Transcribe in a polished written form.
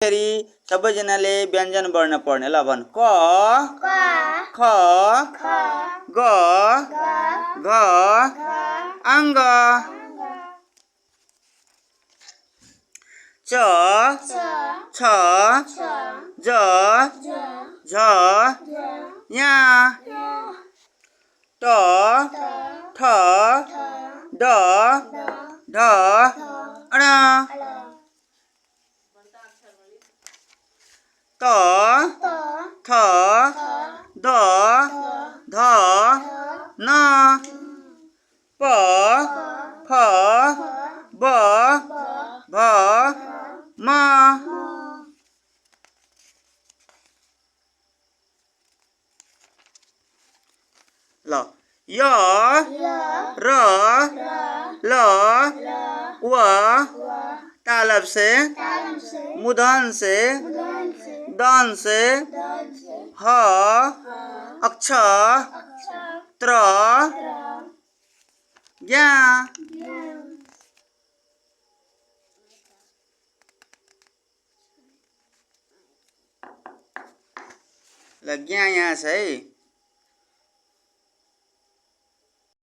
फेरि सबैजनाले व्यञ्जन वर्ण पढ्ने। ल भन। क ख ग घ अङ्ग च छ ज झ या ट ठ ड ढ ण त थ द ध न प फ ब भ म ल य र ल व तालब से मूर्धन से दन से ह अक्ष त्र ज्ञा ल ज्ञा यहाँ छ है।